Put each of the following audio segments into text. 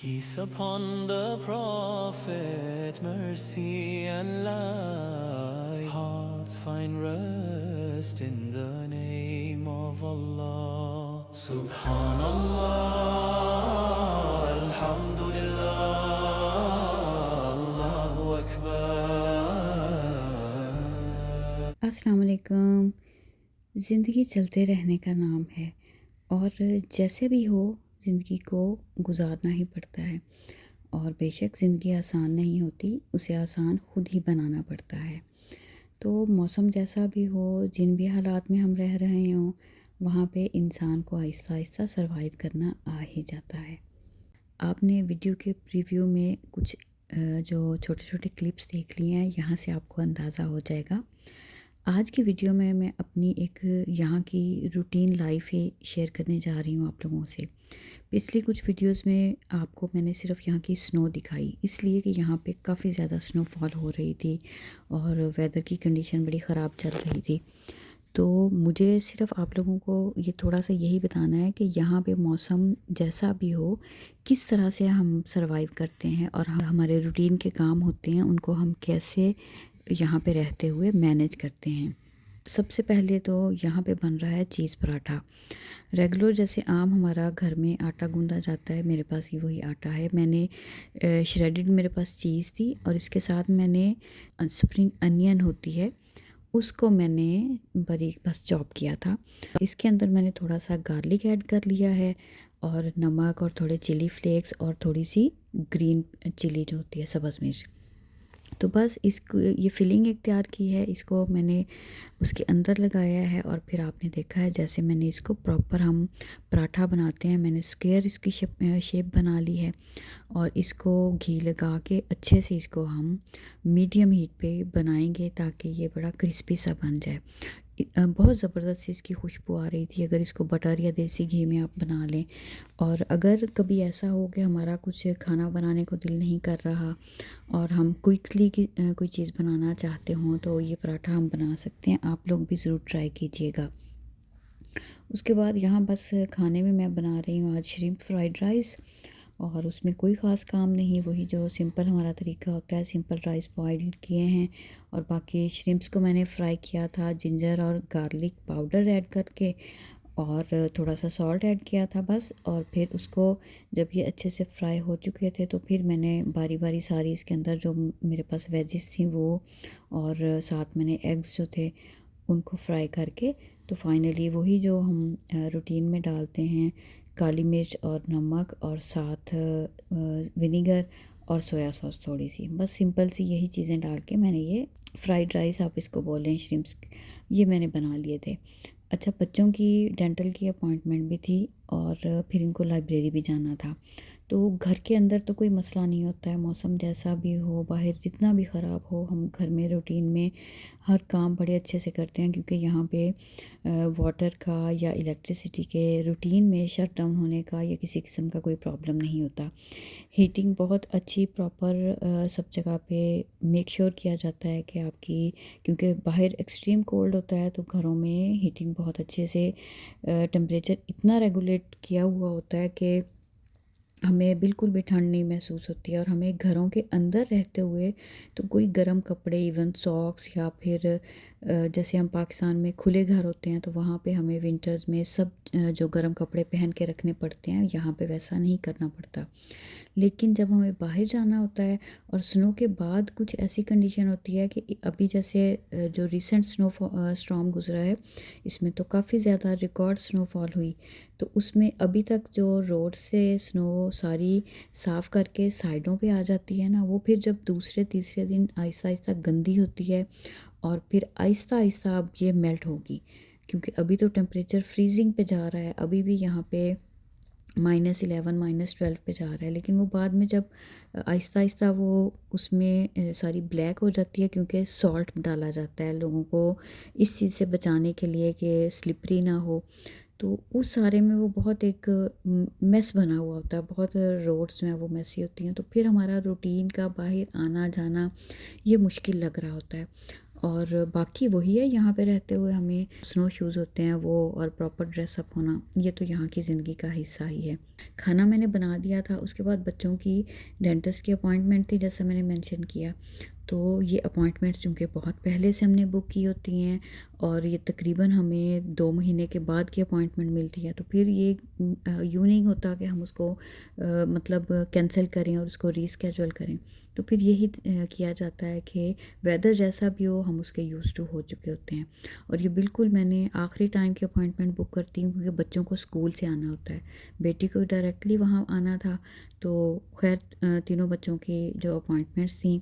Peace upon the Prophet, mercy and light. Hearts find rest in the name of Allah. Subhanallah, Alhamdulillah, Allahu Akbar. अस्सलाम वालेकुम। ज़िंदगी चलते रहने का नाम है और जैसे भी हो ज़िंदगी को गुजारना ही पड़ता है। और बेशक ज़िंदगी आसान नहीं होती, उसे आसान खुद ही बनाना पड़ता है। तो मौसम जैसा भी हो, जिन भी हालात में हम रह रहे हों, वहाँ पे इंसान को आहिस्ता आहिस्ता सरवाइव करना आ ही जाता है। आपने वीडियो के प्रीव्यू में कुछ जो छोटे छोटे क्लिप्स देख लिए हैं, यहाँ से आपको अंदाज़ा हो जाएगा। आज की वीडियो में मैं अपनी एक यहाँ की रूटीन लाइफ ही शेयर करने जा रही हूँ आप लोगों से। पिछली कुछ वीडियोस में आपको मैंने सिर्फ यहाँ की स्नो दिखाई, इसलिए कि यहाँ पे काफ़ी ज़्यादा स्नोफॉल हो रही थी और वेदर की कंडीशन बड़ी ख़राब चल रही थी। तो मुझे सिर्फ आप लोगों को ये थोड़ा सा यही बताना है कि यहाँ पे मौसम जैसा भी हो, किस तरह से हम सरवाइव करते हैं और हमारे रूटीन के काम होते हैं उनको हम कैसे यहाँ पे रहते हुए मैनेज करते हैं। सबसे पहले तो यहाँ पे बन रहा है चीज़ पराठा। रेगुलर जैसे आम हमारा घर में आटा गूँधा जाता है, मेरे पास ये वही आटा है। मैंने श्रेडिड मेरे पास चीज़ थी और इसके साथ मैंने स्प्रिंग अनियन होती है, उसको मैंने बारीक बस चॉप किया था। इसके अंदर मैंने थोड़ा सा गार्लिक ऐड कर लिया है और नमक और थोड़े चिली फ्लेक्स और थोड़ी सी ग्रीन चिली जो होती है, सब्ज़ मिर्च। तो बस इसको ये फिलिंग एक तैयार की है, इसको मैंने उसके अंदर लगाया है और फिर आपने देखा है जैसे मैंने इसको प्रॉपर हम पराठा बनाते हैं, मैंने स्क्वायर इसकी शेप बना ली है और इसको घी लगा के अच्छे से इसको हम मीडियम हीट पे बनाएंगे ताकि ये बड़ा क्रिस्पी सा बन जाए। बहुत ज़बरदस्त सी इसकी खुशबू आ रही थी। अगर इसको बटर या देसी घी में आप बना लें, और अगर कभी ऐसा हो कि हमारा कुछ खाना बनाने को दिल नहीं कर रहा और हम क्विकली की कोई चीज़ बनाना चाहते हों, तो ये पराठा हम बना सकते हैं। आप लोग भी ज़रूर ट्राई कीजिएगा। उसके बाद यहाँ बस खाने में मैं बना रही हूँ आज श्रिम्प फ्राइड राइस, और उसमें कोई ख़ास काम नहीं, वही जो सिंपल हमारा तरीका होता है। सिंपल राइस बॉईल किए हैं और बाकी श्रिम्प्स को मैंने फ्राई किया था जिंजर और गार्लिक पाउडर ऐड करके, और थोड़ा सा सॉल्ट ऐड किया था बस। और फिर उसको जब ये अच्छे से फ्राई हो चुके थे तो फिर मैंने बारी बारी सारी इसके अंदर जो मेरे पास वेजिस थी वो, और साथ मैंने एग्स जो थे उनको फ्राई करके, तो फाइनली वही जो हम रूटीन में डालते हैं, काली मिर्च और नमक और साथ विनीगर और सोया सॉस थोड़ी सी, बस सिंपल सी यही चीज़ें डाल के मैंने ये फ्राइड राइस आप इसको बोलें श्रिम्प्स, ये मैंने बना लिए थे। अच्छा, बच्चों की डेंटल की अपॉइंटमेंट भी थी और फिर इनको लाइब्रेरी भी जाना था। तो घर के अंदर तो कोई मसला नहीं होता है, मौसम जैसा भी हो, बाहर जितना भी ख़राब हो, हम घर में रूटीन में हर काम बड़े अच्छे से करते हैं, क्योंकि यहाँ पे वाटर का या इलेक्ट्रिसिटी के रूटीन में शट डाउन होने का या किसी किस्म का कोई प्रॉब्लम नहीं होता। हीटिंग बहुत अच्छी प्रॉपर सब जगह पे मेक श्योर किया जाता है कि आपकी, क्योंकि बाहर एक्सट्रीम कोल्ड होता है तो घरों में हीटिंग बहुत अच्छे से टेम्परेचर इतना रेगुलेट किया हुआ होता है कि हमें बिल्कुल भी ठंड नहीं महसूस होती है। और हमें घरों के अंदर रहते हुए तो कोई गर्म कपड़े, इवन सॉक्स, या फिर जैसे हम पाकिस्तान में खुले घर होते हैं तो वहाँ पे हमें विंटर्स में सब जो गर्म कपड़े पहन के रखने पड़ते हैं, यहाँ पे वैसा नहीं करना पड़ता। लेकिन जब हमें बाहर जाना होता है और स्नो के बाद कुछ ऐसी कंडीशन होती है कि अभी जैसे जो रिसेंट स्नो स्टॉर्म गुजरा है, इसमें तो काफ़ी ज़्यादा रिकॉर्ड स्नोफॉल हुई। तो उसमें अभी तक जो रोड से स्नो सारी साफ़ करके साइडों पे आ जाती है ना, वो फिर जब दूसरे तीसरे दिन आहिस्ता आहिस्ता गंदी होती है और फिर आहिस्ता आहिस्ता अब ये मेल्ट होगी, क्योंकि अभी तो टेम्परेचर फ्रीजिंग पे जा रहा है, अभी भी यहाँ पे -11 -12 पे जा रहा है। लेकिन वो बाद में जब आहिस्ता आहिस्ता वो उसमें सारी ब्लैक हो जाती है, क्योंकि सॉल्ट डाला जाता है लोगों को इस चीज़ से बचाने के लिए कि स्लिपरी ना हो। तो उस सारे में वो बहुत एक मेस बना हुआ होता है, बहुत रोड्स जो हैं वो मेसी होती हैं, तो फिर हमारा रूटीन का बाहर आना जाना ये मुश्किल लग रहा होता है। और बाकी वही है, यहाँ पे रहते हुए हमें स्नो शूज़ होते हैं वो, और प्रॉपर ड्रेसअप होना, ये तो यहाँ की ज़िंदगी का हिस्सा ही है। खाना मैंने बना दिया था, उसके बाद बच्चों की डेंटिस्ट की अपॉइंटमेंट थी, जैसा मैंने मेंशन किया। तो ये अपॉइंटमेंट्स चूँकि बहुत पहले से हमने बुक की होती हैं, और ये तकरीबन हमें 2 महीने के बाद की अपॉइंटमेंट मिलती है, तो फिर ये यूँ नहीं होता कि हम उसको मतलब कैंसिल करें और उसको रीस्केड्यूल करें। तो फिर यही किया जाता है कि वेदर जैसा भी हो, हम उसके यूज़ टू हो चुके होते हैं। और ये बिल्कुल मैंने आखिरी टाइम की अपॉइंटमेंट बुक करती हूँ, क्योंकि बच्चों को स्कूल से आना होता है, बेटी को डायरेक्टली वहाँ आना था। तो खैर तीनों बच्चों की जो अपॉइंटमेंट्स थी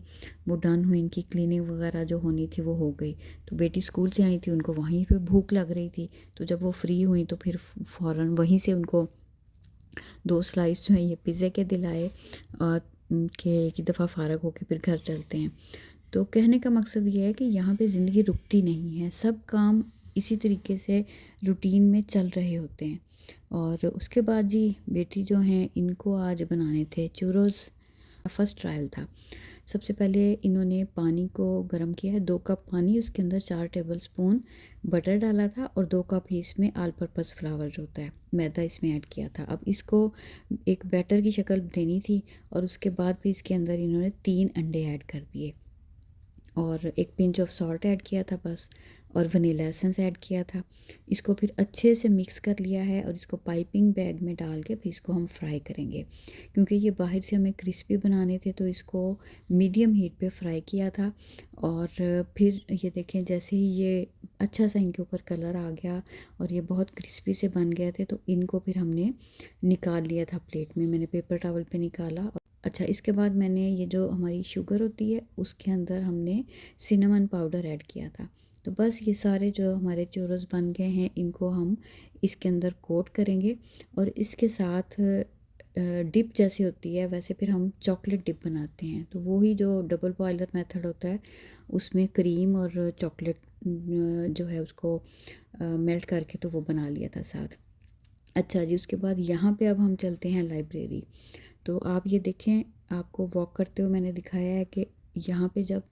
वो डन हुई, इनकी क्लीनिंग वगैरह जो होनी थी वो हो गई। तो बेटी स्कूल से आई थी, उनको वहीं पे भूख लग रही थी, तो जब वो फ्री हुई तो फिर फ़ौरन वहीं से उनको 2 स्लाइस जो है ये पिज़्ज़े के दिलाए, कि एक ही दफ़ा फ़ारग होके फिर घर चलते हैं। तो कहने का मकसद ये है कि यहाँ पे ज़िंदगी रुकती नहीं है, सब काम इसी तरीके से रूटीन में चल रहे होते हैं। और उसके बाद जी बेटी जो हैं इनको आज बनाने थे चूरोस। फर्स्ट ट्रायल था। सबसे पहले इन्होंने पानी को गर्म किया है, 2 कप पानी, उसके अंदर 4 टेबलस्पून बटर डाला था, और 2 कप ही इसमें ऑल पर्पस फ्लावर जो होता है मैदा इसमें ऐड किया था। अब इसको एक बैटर की शक्ल देनी थी, और उसके बाद भी इसके अंदर इन्होंने 3 अंडे ऐड कर दिए, और एक पिंच ऑफ सॉल्ट ऐड किया था बस, और वनीला एसेंस ऐड किया था। इसको फिर अच्छे से मिक्स कर लिया है, और इसको पाइपिंग बैग में डाल के फिर इसको हम फ्राई करेंगे। क्योंकि ये बाहर से हमें क्रिस्पी बनाने थे, तो इसको मीडियम हीट पे फ्राई किया था। और फिर ये देखें, जैसे ही ये अच्छा सा इनके ऊपर कलर आ गया और ये बहुत क्रिस्पी से बन गए थे, तो इनको फिर हमने निकाल लिया था प्लेट में, मैंने पेपर टॉवल पे निकाला। अच्छा, इसके बाद मैंने ये जो हमारी शुगर होती है उसके अंदर हमने सिनेमन पाउडर ऐड किया था। तो बस ये सारे जो हमारे चूरस बन गए हैं, इनको हम इसके अंदर कोट करेंगे, और इसके साथ डिप जैसी होती है वैसे फिर हम चॉकलेट डिप बनाते हैं। तो वही जो डबल बॉयलर मेथड होता है, उसमें क्रीम और चॉकलेट जो है उसको मेल्ट करके तो वो बना लिया था साथ। अच्छा जी, उसके बाद यहाँ पे अब हम चलते हैं लाइब्रेरी। तो आप ये देखें, आपको वॉक करते हुए मैंने दिखाया है कि यहाँ पे जब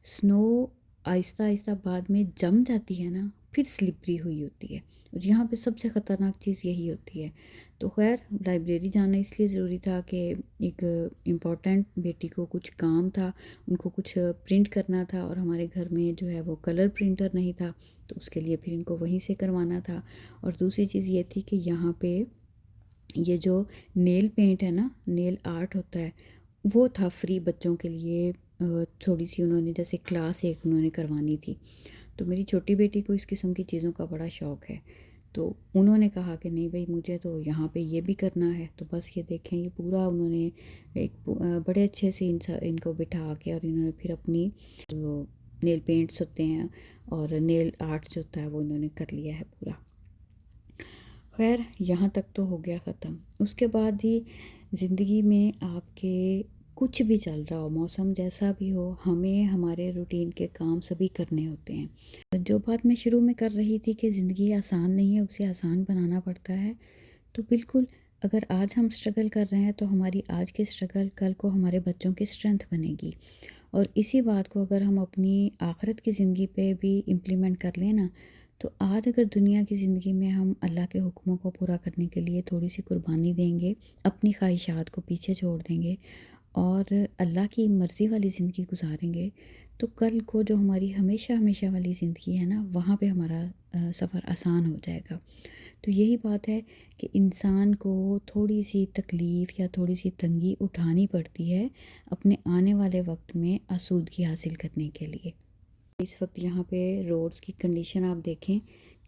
स्नो आहिस्ता आहिस्ता बाद में जम जाती है ना, फिर स्लिपरी हुई होती है, और यहाँ पे सबसे ख़तरनाक चीज़ यही होती है। तो खैर लाइब्रेरी जाना इसलिए ज़रूरी था कि एक इम्पॉर्टेंट बेटी को कुछ काम था, उनको कुछ प्रिंट करना था, और हमारे घर में जो है वो कलर प्रिंटर नहीं था, तो उसके लिए फिर इनको वहीं से करवाना था। और दूसरी चीज़ ये थी कि यहाँ पे ये जो नेल पेंट है ना, नेल आर्ट होता है, वो था फ्री बच्चों के लिए। थोड़ी सी उन्होंने जैसे क्लास एक उन्होंने करवानी थी। तो मेरी छोटी बेटी को इस किस्म की चीज़ों का बड़ा शौक़ है, तो उन्होंने कहा कि नहीं भाई, मुझे तो यहाँ पे ये भी करना है। तो बस ये देखें, ये पूरा उन्होंने एक बड़े अच्छे से इनको बिठा के, और इन्होंने फिर अपनी जो नेल पेंट्स होते हैं और नेल आर्ट जो होता है वो इन्होंने कर लिया है पूरा। खैर यहाँ तक तो हो गया ख़त्म। उसके बाद ही ज़िंदगी में आपके कुछ भी चल रहा हो, मौसम जैसा भी हो, हमें हमारे रूटीन के काम सभी करने होते हैं। जो बात मैं शुरू में कर रही थी कि ज़िंदगी आसान नहीं है, उसे आसान बनाना पड़ता है। तो बिल्कुल, अगर आज हम स्ट्रगल कर रहे हैं तो हमारी आज की स्ट्रगल कल को हमारे बच्चों की स्ट्रेंथ बनेगी। और इसी बात को अगर हम अपनी आखिरत की ज़िंदगी पे भी इम्प्लीमेंट कर लें ना, तो आज अगर दुनिया की ज़िंदगी में हम अल्लाह के हुक्मों को पूरा करने के लिए थोड़ी सी कुर्बानी देंगे, अपनी ख्वाहिशात को पीछे छोड़ देंगे, और अल्लाह की मर्ज़ी वाली ज़िंदगी गुजारेंगे, तो कल को जो हमारी हमेशा हमेशा वाली ज़िंदगी है ना, वहाँ पे हमारा सफ़र आसान हो जाएगा। तो यही बात है कि इंसान को थोड़ी सी तकलीफ़ या थोड़ी सी तंगी उठानी पड़ती है अपने आने वाले वक्त में आसूदगी हासिल करने के लिए। इस वक्त यहाँ पे रोड्स की कंडीशन आप देखें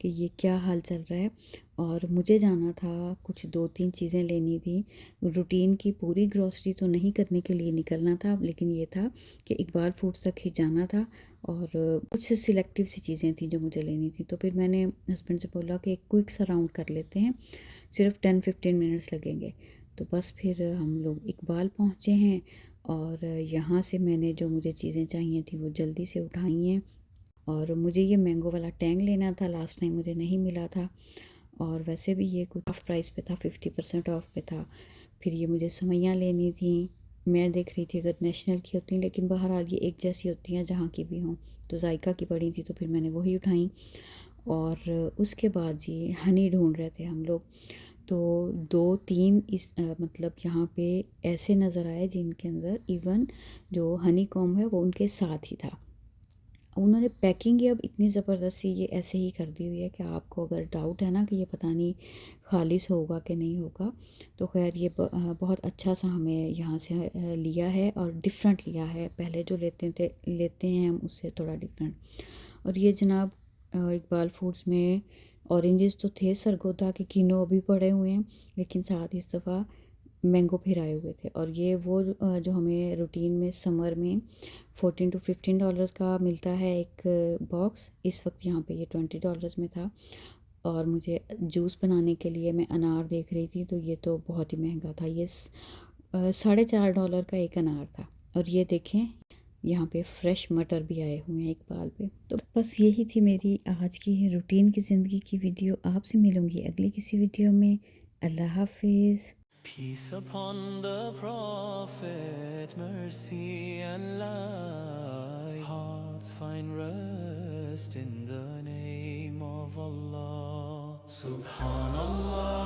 कि ये क्या हाल चल रहा है। और मुझे जाना था, कुछ 2-3 चीज़ें लेनी थी। रूटीन की पूरी ग्रॉसरी तो नहीं करने के लिए निकलना था, लेकिन ये था कि इकबाल फूड्स तक ही जाना था, और कुछ सिलेक्टिव सी चीज़ें थी जो मुझे लेनी थी। तो फिर मैंने हस्बैंड से बोला कि एक क्विक सा राउंड कर लेते हैं, सिर्फ 10-15 मिनट्स लगेंगे। तो बस फिर हम लोग इकबाल पहुँचे हैं, और यहाँ से मैंने जो मुझे चीज़ें चाहिए थी वो जल्दी से उठाई हैं। और मुझे ये मैंगो वाला टैंग लेना था, लास्ट टाइम मुझे नहीं मिला था, और वैसे भी ये कुछ ऑफ प्राइस पे था, 50% ऑफ पे था। फिर ये मुझे सेवइयाँ लेनी थी, मैं देख रही थी अगर नेशनल की होती, लेकिन बहरहाल ये एक जैसी होती हैं जहाँ की भी हों। तो जायका की पड़ी थी तो फिर मैंने वही उठाई। और उसके बाद जी हनी ढूंढ रहे थे हम लोग, तो 2-3 इस मतलब यहाँ पे ऐसे नज़र आए जिनके अंदर इवन जो हनी कॉम्ब है वो उनके साथ ही था। उन्होंने पैकिंग ही अब इतनी ज़बरदस्त सी ये ऐसे ही कर दी हुई है कि आपको अगर डाउट है ना कि ये पता नहीं खालिस होगा कि नहीं होगा, तो खैर ये बहुत अच्छा सा हमें यहाँ से लिया है और डिफरेंट लिया है। पहले जो लेते हैं हम उससे थोड़ा डिफरेंट। और ये जनाब इकबाल फूड्स में ऑरेंजेस तो थे, सरगोदा के किनो अभी पड़े हुए हैं, लेकिन साथ इस दफ़ा मैंगो फिर आए हुए थे। और ये वो जो हमें रूटीन में समर में $14 to $15 का मिलता है एक बॉक्स, इस वक्त यहाँ पे ये $20 में था। और मुझे जूस बनाने के लिए मैं अनार देख रही थी, तो ये तो बहुत ही महंगा था। ये $4.5 का एक अनार था। और ये देखें यहाँ पे फ्रेश मटर भी आए हुए हैं इकबाल पे। तो बस यही थी मेरी आज की रूटीन की ज़िंदगी की वीडियो। आपसे मिलूँगी अगली किसी वीडियो में। अल्लाह हाफिज़। Peace upon the Prophet, mercy and light. Hearts find rest in the name of Allah. Subhanallah.